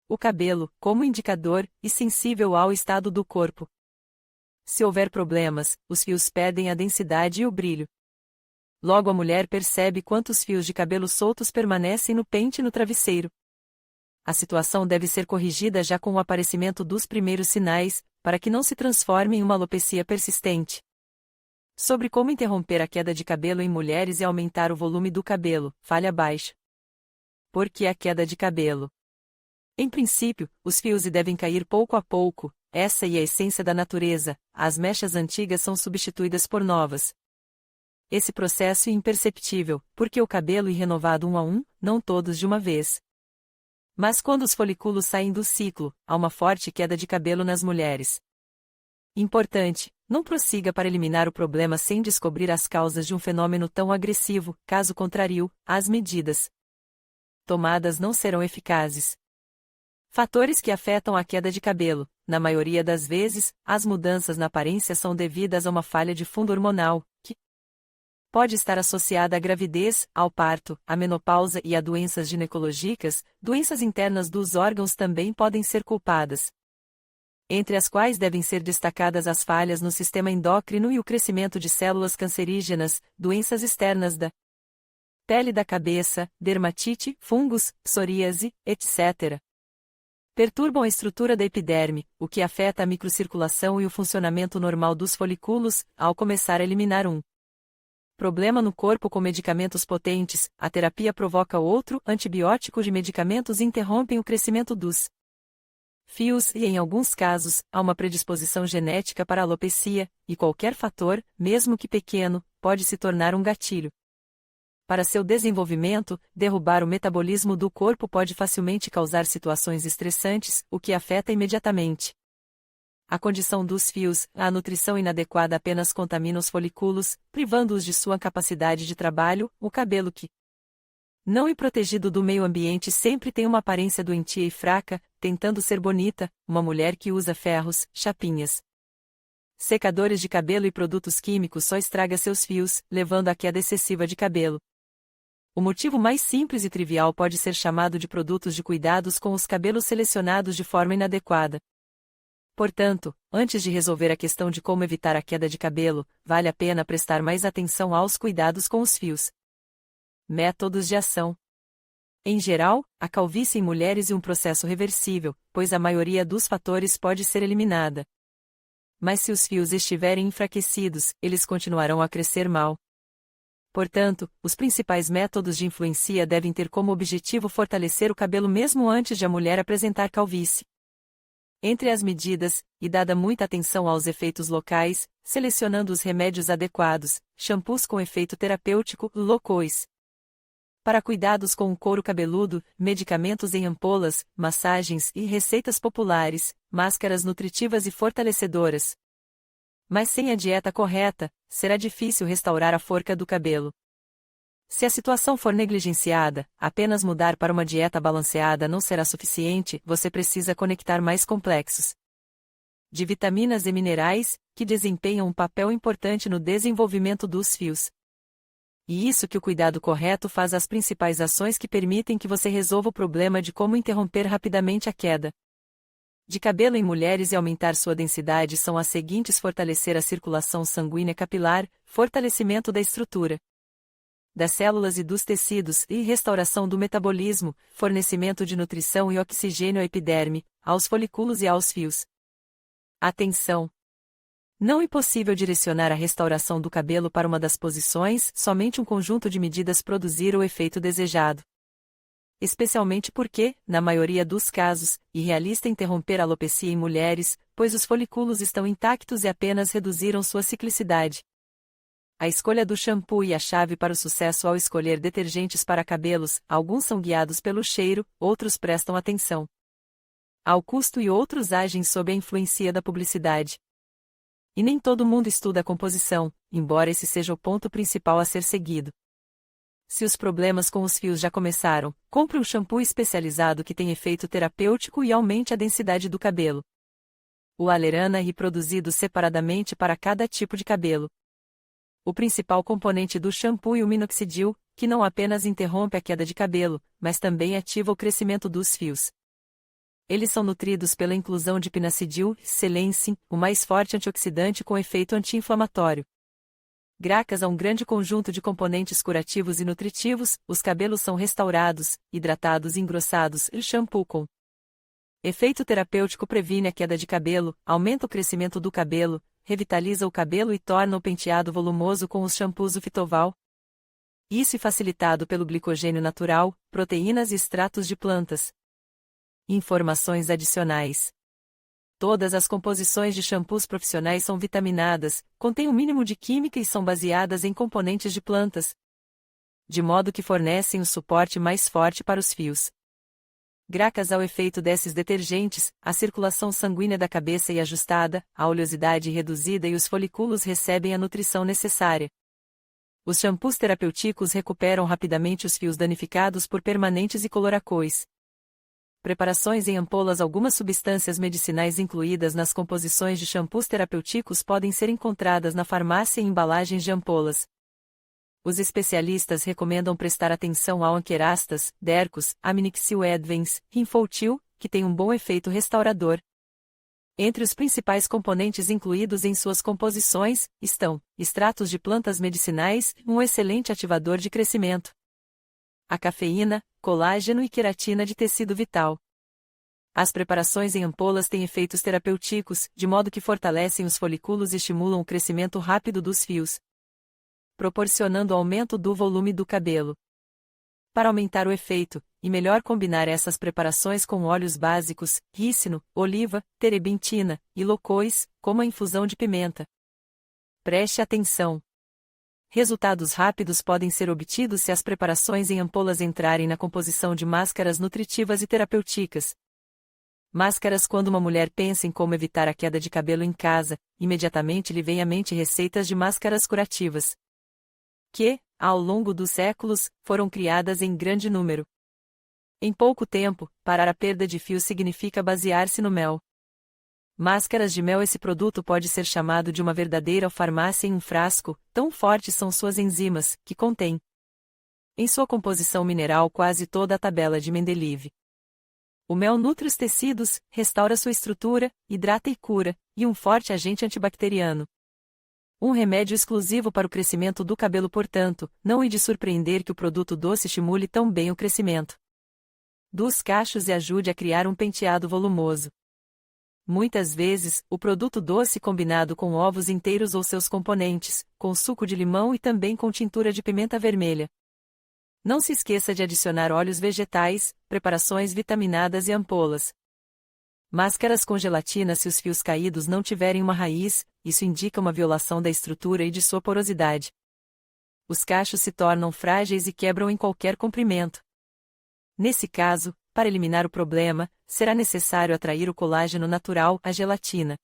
o cabelo, como indicador, e sensível ao estado do corpo. Se houver problemas, os fios perdem a densidade e o brilho. Logo a mulher percebe quantos fios de cabelo soltos permanecem no pente e no travesseiro. A situação deve ser corrigida já com o aparecimento dos primeiros sinais, para que não se transforme em uma alopecia persistente. Sobre como interromper a queda de cabelo em mulheres e aumentar o volume do cabelo, fale abaixo. Por que a queda de cabelo? Em princípio, os fios devem cair pouco a pouco, essa é a essência da natureza, as mechas antigas são substituídas por novas. Esse processo é imperceptível, porque o cabelo é renovado um a um, não todos de uma vez. Mas quando os folículos saem do ciclo, há uma forte queda de cabelo nas mulheres. Importante, não prossiga para eliminar o problema sem descobrir as causas de um fenômeno tão agressivo, caso contrário, as medidas tomadas não serão eficazes. Fatores que afetam a queda de cabelo. Na maioria das vezes, as mudanças na aparência são devidas a uma falha de fundo hormonal, que pode estar associada à gravidez, ao parto, à menopausa e a doenças ginecológicas. Doenças internas dos órgãos também podem ser culpadas, entre as quais devem ser destacadas as falhas no sistema endócrino e o crescimento de células cancerígenas, doenças externas da pele da cabeça, dermatite, fungos, psoríase, etc. Perturbam a estrutura da epiderme, o que afeta a microcirculação e o funcionamento normal dos folículos. Ao começar a eliminar um problema no corpo com medicamentos potentes, a terapia provoca outro. Antibióticos de medicamentos interrompem o crescimento dos fios e, em alguns casos, há uma predisposição genética para a alopecia, e qualquer fator, mesmo que pequeno, pode se tornar um gatilho. Para seu desenvolvimento, derrubar o metabolismo do corpo pode facilmente causar situações estressantes, o que afeta imediatamente a condição dos fios. A nutrição inadequada apenas contamina os folículos, privando-os de sua capacidade de trabalho. O cabelo que não é protegido do meio ambiente sempre tem uma aparência doentia e fraca, tentando ser bonita. Uma mulher que usa ferros, chapinhas, secadores de cabelo e produtos químicos só estraga seus fios, levando à queda excessiva de cabelo. O motivo mais simples e trivial pode ser chamado de produtos de cuidados com os cabelos selecionados de forma inadequada. Portanto, antes de resolver a questão de como evitar a queda de cabelo, vale a pena prestar mais atenção aos cuidados com os fios. Métodos de ação. Em geral, a calvície em mulheres é um processo reversível, pois a maioria dos fatores pode ser eliminada. Mas se os fios estiverem enfraquecidos, eles continuarão a crescer mal. Portanto, os principais métodos de influência devem ter como objetivo fortalecer o cabelo mesmo antes de a mulher apresentar calvície. Entre as medidas, e dada muita atenção aos efeitos locais, selecionando os remédios adequados, shampoos com efeito terapêutico, locais. Para cuidados com o couro cabeludo, medicamentos em ampolas, massagens e receitas populares, máscaras nutritivas e fortalecedoras. Mas sem a dieta correta, será difícil restaurar a forca do cabelo. Se a situação for negligenciada, apenas mudar para uma dieta balanceada não será suficiente, você precisa conectar mais complexos de vitaminas e minerais, que desempenham um papel importante no desenvolvimento dos fios. E isso que o cuidado correto faz as principais ações que permitem que você resolva o problema de como interromper rapidamente a queda de cabelo em mulheres e aumentar sua densidade são as seguintes: fortalecer a circulação sanguínea capilar, fortalecimento da estrutura das células e dos tecidos e restauração do metabolismo, fornecimento de nutrição e oxigênio à epiderme, aos folículos e aos fios. Atenção! Não é possível direcionar a restauração do cabelo para uma das posições, somente um conjunto de medidas produzir o efeito desejado. Especialmente porque, na maioria dos casos, é irrealista interromper a alopecia em mulheres, pois os folículos estão intactos e apenas reduziram sua ciclicidade. A escolha do shampoo e a chave para o sucesso ao escolher detergentes para cabelos. Alguns são guiados pelo cheiro, outros prestam atenção ao custo e outros agem sob a influência da publicidade. E nem todo mundo estuda a composição, embora esse seja o ponto principal a ser seguido. Se os problemas com os fios já começaram, compre um shampoo especializado que tem efeito terapêutico e aumente a densidade do cabelo. O Alerana é produzido separadamente para cada tipo de cabelo. O principal componente do shampoo é o minoxidil, que não apenas interrompe a queda de cabelo, mas também ativa o crescimento dos fios. Eles são nutridos pela inclusão de pinacidil, selensin, o mais forte antioxidante com efeito anti-inflamatório. Graças a um grande conjunto de componentes curativos e nutritivos, os cabelos são restaurados, hidratados e engrossados. O shampoo com efeito terapêutico previne a queda de cabelo, aumenta o crescimento do cabelo, revitaliza o cabelo e torna o penteado volumoso com os shampoos do Fitoval. Isso é facilitado pelo glicogênio natural, proteínas e extratos de plantas. Informações adicionais. Todas as composições de shampoos profissionais são vitaminadas, contêm um mínimo de química e são baseadas em componentes de plantas, de modo que fornecem o suporte mais forte para os fios. Graças ao efeito desses detergentes, a circulação sanguínea da cabeça é ajustada, a oleosidade reduzida e os folículos recebem a nutrição necessária. Os shampoos terapêuticos recuperam rapidamente os fios danificados por permanentes e coloracóis. Preparações em ampolas. Algumas substâncias medicinais incluídas nas composições de shampoos terapêuticos podem ser encontradas na farmácia em embalagens de ampolas. Os especialistas recomendam prestar atenção ao Ankerastas, Dercos, Aminixil Advance, Rinfoltil, que tem um bom efeito restaurador. Entre os principais componentes incluídos em suas composições, estão extratos de plantas medicinais, um excelente ativador de crescimento, a cafeína, colágeno e queratina de tecido vital. As preparações em ampolas têm efeitos terapêuticos, de modo que fortalecem os folículos e estimulam o crescimento rápido dos fios, proporcionando aumento do volume do cabelo. Para aumentar o efeito, e melhor combinar essas preparações com óleos básicos, rícino, oliva, terebintina, e locóis, como a infusão de pimenta. Preste atenção. Resultados rápidos podem ser obtidos se as preparações em ampolas entrarem na composição de máscaras nutritivas e terapêuticas. Máscaras. Quando uma mulher pensa em como evitar a queda de cabelo em casa, imediatamente lhe vem à mente receitas de máscaras curativas, que, ao longo dos séculos, foram criadas em grande número. Em pouco tempo, parar a perda de fio significa basear-se no mel. Máscaras de mel. Esse produto pode ser chamado de uma verdadeira farmácia em um frasco, tão fortes são suas enzimas, que contém em sua composição mineral quase toda a tabela de Mendeleev. O mel nutre os tecidos, restaura sua estrutura, hidrata e cura, e um forte agente antibacteriano. Um remédio exclusivo para o crescimento do cabelo. Portanto, não é de surpreender que o produto doce estimule tão bem o crescimento dos cachos e ajude a criar um penteado volumoso. Muitas vezes, o produto doce combinado com ovos inteiros ou seus componentes, com suco de limão e também com tintura de pimenta vermelha. Não se esqueça de adicionar óleos vegetais, preparações vitaminadas e ampolas. Máscaras com gelatina. Se os fios caídos não tiverem uma raiz, isso indica uma violação da estrutura e de sua porosidade. Os cachos se tornam frágeis e quebram em qualquer comprimento. Nesse caso, para eliminar o problema, será necessário atrair o colágeno natural, a gelatina.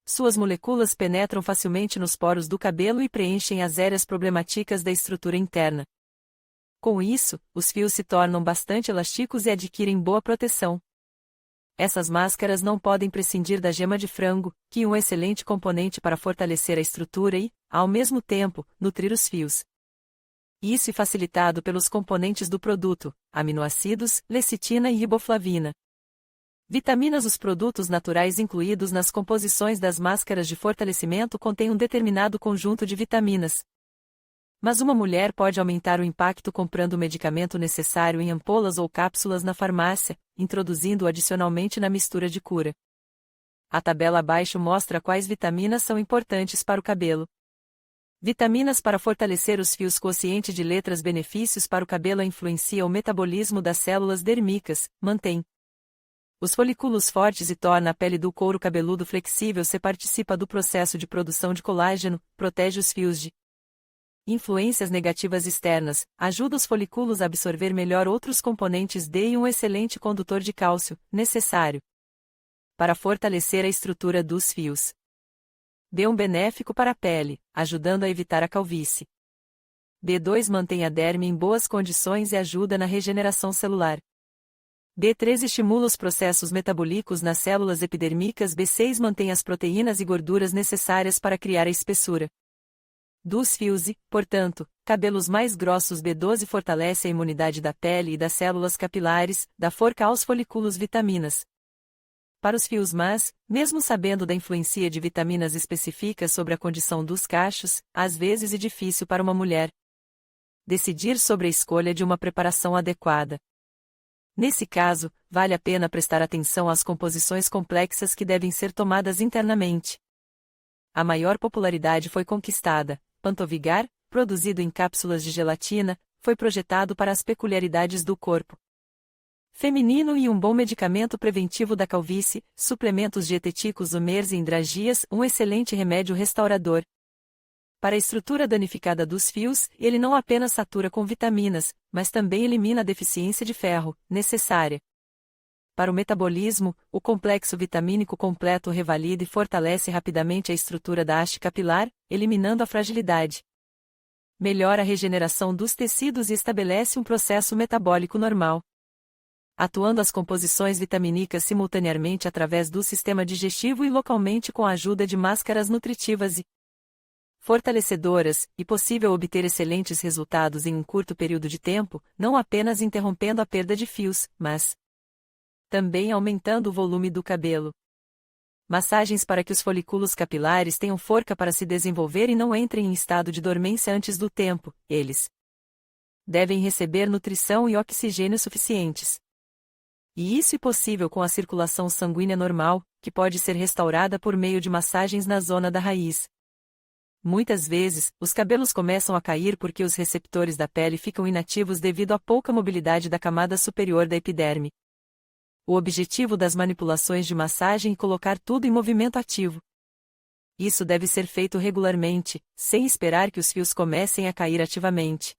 Suas moléculas penetram facilmente nos poros do cabelo e preenchem as áreas problemáticas da estrutura interna. Com isso, os fios se tornam bastante elásticos e adquirem boa proteção. Essas máscaras não podem prescindir da gema de frango, que é um excelente componente para fortalecer a estrutura e, ao mesmo tempo, nutrir os fios. Isso é facilitado pelos componentes do produto, aminoácidos, lecitina e riboflavina. Vitaminas. Os produtos naturais incluídos nas composições das máscaras de fortalecimento contêm um determinado conjunto de vitaminas. Mas uma mulher pode aumentar o impacto comprando o medicamento necessário em ampolas ou cápsulas na farmácia, introduzindo-o adicionalmente na mistura de cura. A tabela abaixo mostra quais vitaminas são importantes para o cabelo. Vitaminas para fortalecer os fios. Quociente de letras. Benefícios para o cabelo. Influencia o metabolismo das células dérmicas, mantém os folículos fortes e torna a pele do couro cabeludo flexível. Se participa do processo de produção de colágeno, protege os fios de influências negativas externas, ajuda os folículos a absorver melhor outros componentes D e um excelente condutor de cálcio, necessário para fortalecer a estrutura dos fios. B1 benéfico para a pele, ajudando a evitar a calvície. B2 mantém a derme em boas condições e ajuda na regeneração celular. B3 estimula os processos metabólicos nas células epidérmicas. B6 mantém as proteínas e gorduras necessárias para criar a espessura. dos fios e, portanto, cabelos mais grossos. B12 fortalece a imunidade da pele e das células capilares, dá força aos folículos. Vitaminas para os fios. Mas, mesmo sabendo da influência de vitaminas específicas sobre a condição dos cachos, às vezes é difícil para uma mulher decidir sobre a escolha de uma preparação adequada. Nesse caso, vale a pena prestar atenção às composições complexas que devem ser tomadas internamente. A maior popularidade foi conquistada. Pantovigar, produzido em cápsulas de gelatina, foi projetado para as peculiaridades do corpo feminino e um bom medicamento preventivo da calvície. Suplementos dietéticos. O Merzindragias, um excelente remédio restaurador para a estrutura danificada dos fios. Ele não apenas satura com vitaminas, mas também elimina a deficiência de ferro, necessária para o metabolismo. O complexo vitamínico completo revalida e fortalece rapidamente a estrutura da haste capilar, eliminando a fragilidade. Melhora a regeneração dos tecidos e estabelece um processo metabólico normal, atuando as composições vitamínicas simultaneamente através do sistema digestivo e localmente com a ajuda de máscaras nutritivas e fortalecedoras, e possível obter excelentes resultados em um curto período de tempo, não apenas interrompendo a perda de fios, mas também aumentando o volume do cabelo. Massagens para que os folículos capilares tenham força para se desenvolver e não entrem em estado de dormência antes do tempo. Eles devem receber nutrição e oxigênio suficientes. E isso é possível com a circulação sanguínea normal, que pode ser restaurada por meio de massagens na zona da raiz. Muitas vezes, os cabelos começam a cair porque os receptores da pele ficam inativos devido à pouca mobilidade da camada superior da epiderme. O objetivo das manipulações de massagem é colocar tudo em movimento ativo. Isso deve ser feito regularmente, sem esperar que os fios comecem a cair ativamente.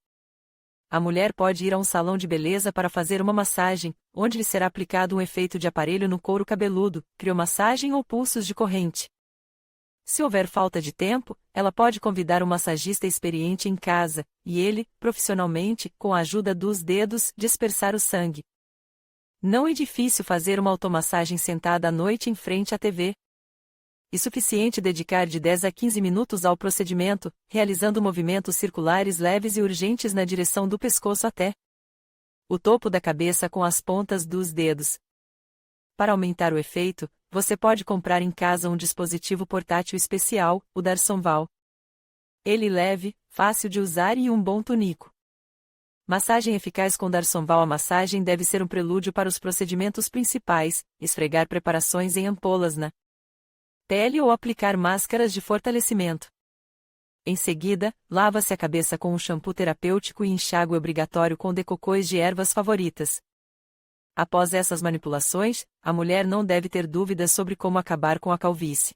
A mulher pode ir a um salão de beleza para fazer uma massagem, onde lhe será aplicado um efeito de aparelho no couro cabeludo, criomassagem ou pulsos de corrente. Se houver falta de tempo, ela pode convidar um massagista experiente em casa, e ele, profissionalmente, com a ajuda dos dedos, dispersar o sangue. Não é difícil fazer uma automassagem sentada à noite em frente à TV. É suficiente dedicar de 10 a 15 minutos ao procedimento, realizando movimentos circulares leves e urgentes na direção do pescoço até o topo da cabeça com as pontas dos dedos. Para aumentar o efeito, você pode comprar em casa um dispositivo portátil especial, o Darsonval. Ele é leve, fácil de usar e um bom tônico. Massagem eficaz com Darsonval. A massagem deve ser um prelúdio para os procedimentos principais, esfregar preparações em ampolas na pele ou aplicar máscaras de fortalecimento. Em seguida, lava-se a cabeça com um shampoo terapêutico e enxágue obrigatório com decocôs de ervas favoritas. Após essas manipulações, a mulher não deve ter dúvidas sobre como acabar com a calvície.